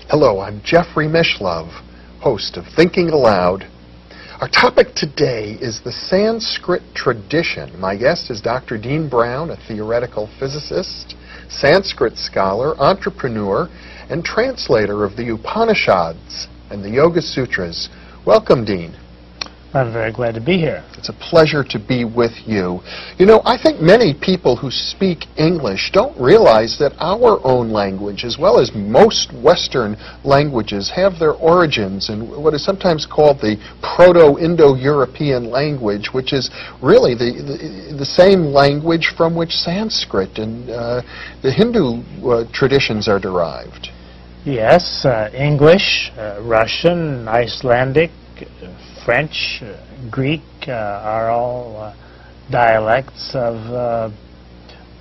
Hello, I'm Jeffrey Mishlove, host of Thinking Aloud. Our topic today is the Sanskrit tradition. My guest is Dr. Dean Brown, a theoretical physicist, Sanskrit scholar, entrepreneur, and translator of the Upanishads and the Yoga Sutras. Welcome, Dean. I'm very glad to be here. It's a pleasure to be with you. You know, I think many people who speak English don't realize that our own language, as well as most Western languages, have their origins in what is sometimes called the Proto-Indo-European language, which is really the same language from which Sanskrit and the Hindu traditions are derived. Yes, English, Russian, Icelandic, French, Greek are all dialects of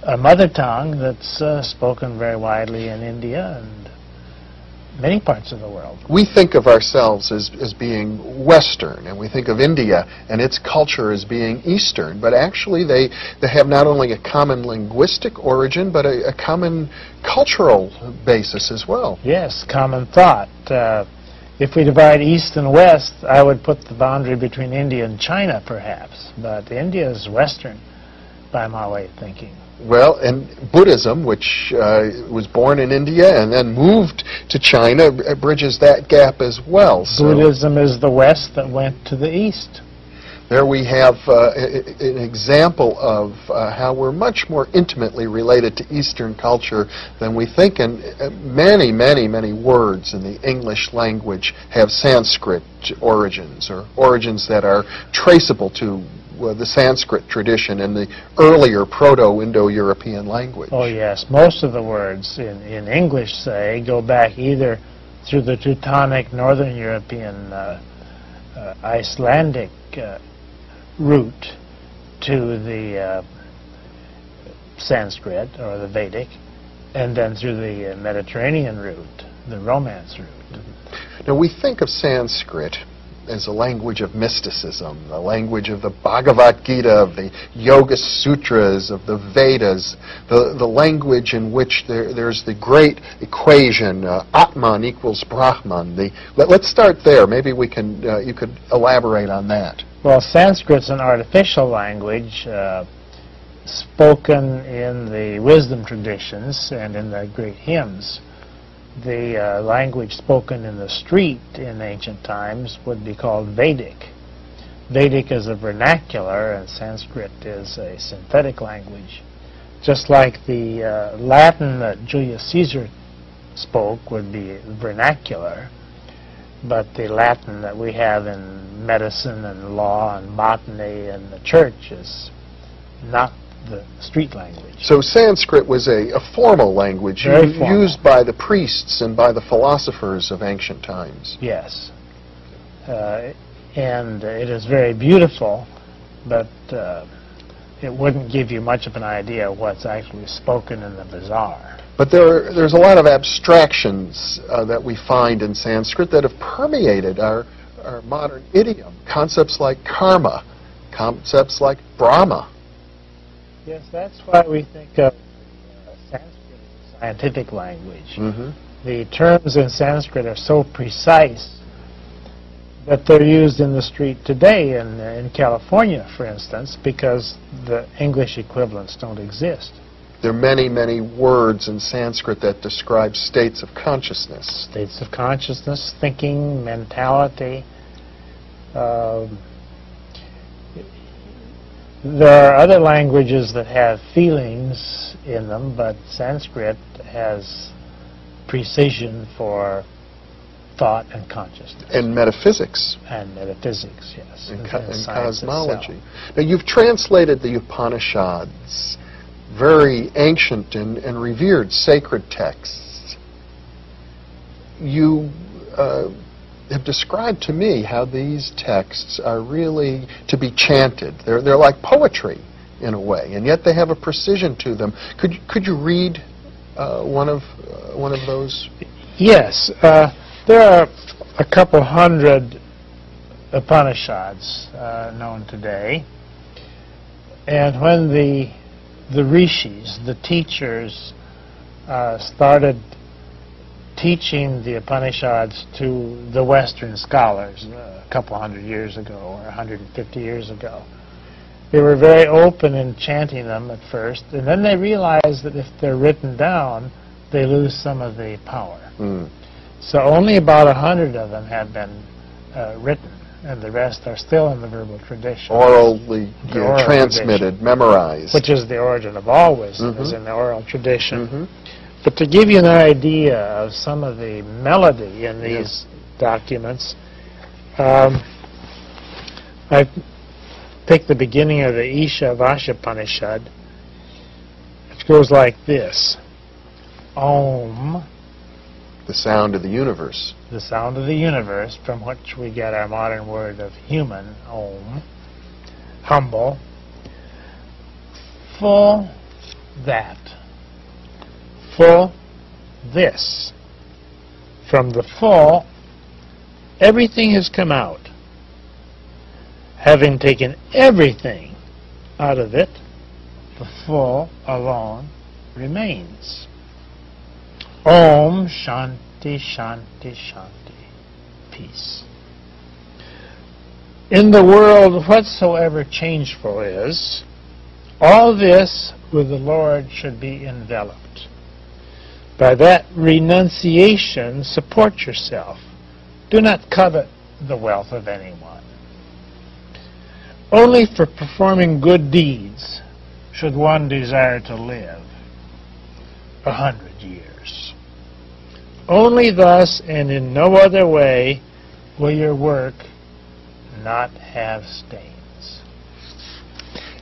a mother tongue that's spoken very widely in India and many parts of the world. We think of ourselves as being Western, and we think of India and its culture as being Eastern, but actually they have not only a common linguistic origin, but a common cultural basis as well. Yes, common thought. If we divide East and West, I would put the boundary between India and China, perhaps. But India is Western, by my way of thinking. Well, and Buddhism, which was born in India and then moved to China, bridges that gap as well. So Buddhism is the West that went to the East. There we have an example of how we're much more intimately related to Eastern culture than we think, and many, many, many words in the English language have Sanskrit origins, or origins that are traceable to the Sanskrit tradition and the earlier Proto-Indo-European language. Oh yes, most of the words in English, say, go back either through the Teutonic Northern European Icelandic route to the Sanskrit or the Vedic, and then through the Mediterranean route, the Romance route. Now we think of Sanskrit as a language of mysticism, the language of the Bhagavad Gita, of the Yoga Sutras, of the Vedas, the language in which there's the great equation, Atman equals Brahman. Let's start there. Maybe we can, you could elaborate on that. Well, Sanskrit's an artificial language spoken in the wisdom traditions and in the great hymns. The language spoken in the street in ancient times would be called Vedic. Vedic is a vernacular, and Sanskrit is a synthetic language. Just like the Latin that Julius Caesar spoke would be vernacular, but the Latin that we have in medicine and law and botany and the church is not the street language. So Sanskrit was a formal language used by the priests and by the philosophers of ancient times. Yes. And it is very beautiful, but it wouldn't give you much of an idea of what's actually spoken in the bazaar. But there's a lot of abstractions that we find in Sanskrit that have permeated our modern idiom. Concepts like karma, concepts like Brahma. Yes, that's why we think of Sanskrit as a scientific language. Mm-hmm. The terms in Sanskrit are so precise that they're used in the street today in California, for instance, because the English equivalents don't exist. There are many, many words in Sanskrit that describe states of consciousness. States of consciousness, thinking, mentality. There are other languages that have feelings in them, but Sanskrit has precision for thought and consciousness. And metaphysics. And metaphysics, yes. And cosmology. Now, you've translated the Upanishads, very ancient and revered sacred texts. You have described to me how these texts are really to be chanted. They're like poetry in a way, and yet they have a precision to them. Could you read one of those? Yes, there are a couple hundred Upanishads known today. And when the rishis, the teachers, started teaching the Upanishads to the Western scholars a couple hundred years ago or 150 years ago, they were very open in chanting them at first, and then they realized that if they're written down, they lose some of the power. So only about 100 of them have been written, and the rest are still in the verbal tradition. Orally oral transmitted, tradition, memorized. which is the origin of all wisdom, is in the oral tradition. But to give you an idea of some of the melody in these documents, I picked the beginning of the Ishavashopanishad, which goes like this. Om, the sound of the universe. the sound of the universe, from which we get our modern word of human, Om. Humble. Full that. Full this. From the full, everything has come out. Having taken everything out of it, the full alone remains. Om Shanti Shanti Shanti. Peace. In the world, whatsoever changeful is, all this with the Lord should be enveloped. By that renunciation, support yourself. Do not covet the wealth of anyone. Only for performing good deeds should one desire to live 100 years. Only thus and in no other way will your work not have stains.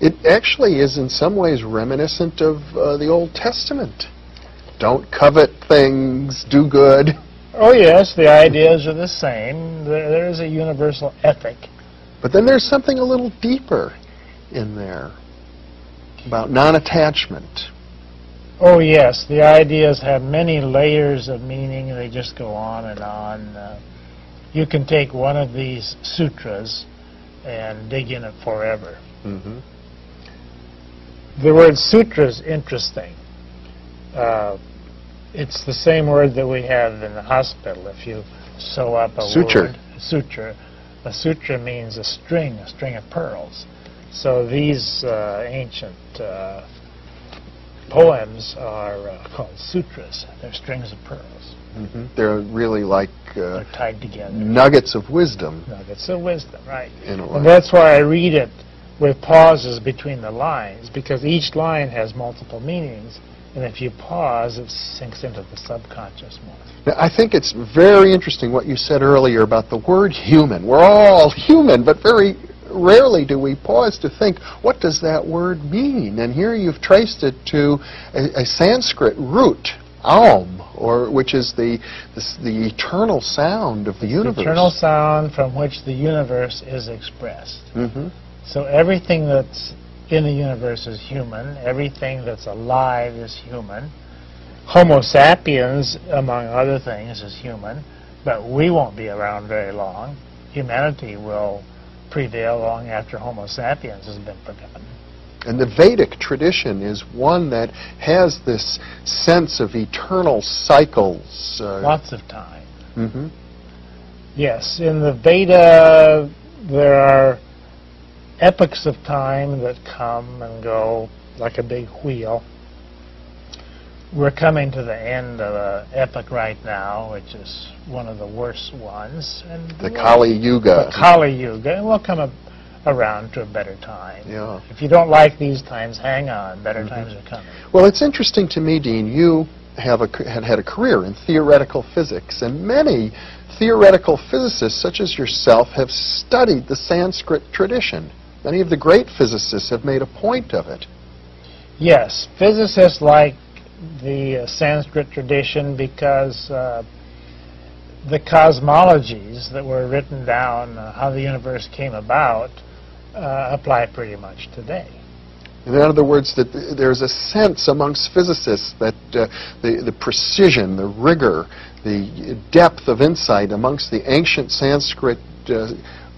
It actually is in some ways reminiscent of the Old Testament. Don't covet things, do good. Oh yes, the ideas are the same. There is a universal ethic. But then there's something a little deeper in there about non-attachment. Oh yes, the ideas have many layers of meaning. They just go on and on. You can take one of these sutras and dig in it forever. The word sutra is interesting. It's the same word that we have in the hospital. If you sew up a word, suture. A sutra means a string of pearls. So these ancient poems are called sutras. They're strings of pearls. They're really like they're tied together. Nuggets of wisdom. Nuggets of wisdom, right. And that's why I read it with pauses between the lines, because each line has multiple meanings. And if you pause, it sinks into the subconscious more. Now, I think it's very interesting what you said earlier about the word human. We're all human, but very rarely do we pause to think, what does that word mean? And here you've traced it to a Sanskrit root, Aum, which is the eternal sound of the universe. The eternal sound from which the universe is expressed. So everything that's in the universe is human. Everything that's alive is human. Homo sapiens, among other things, is human. But we won't be around very long. Humanity will prevail long after Homo sapiens has been forgotten. And the Vedic tradition is one that has this sense of eternal cycles. Lots of time. Yes, in the Veda there are epochs of time that come and go like a big wheel. We're coming to the end of an epoch right now, which is one of the worst ones. And the Kali Yuga. The Kali Yuga. And we'll come around to a better time. Yeah. If you don't like these times, hang on. Better times are coming. Well, it's interesting to me, Dean, you had a career in theoretical physics, and many theoretical physicists, such as yourself, have studied the Sanskrit tradition. Many of the great physicists have made a point of it. Yes, physicists like the Sanskrit tradition because the cosmologies that were written down, how the universe came about, apply pretty much today. In other words, that there's a sense amongst physicists that the precision, the rigor, the depth of insight amongst the ancient Sanskrit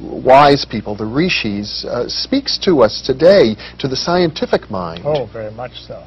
wise people, the rishis, speaks to us today, to the scientific mind. Oh, very much so.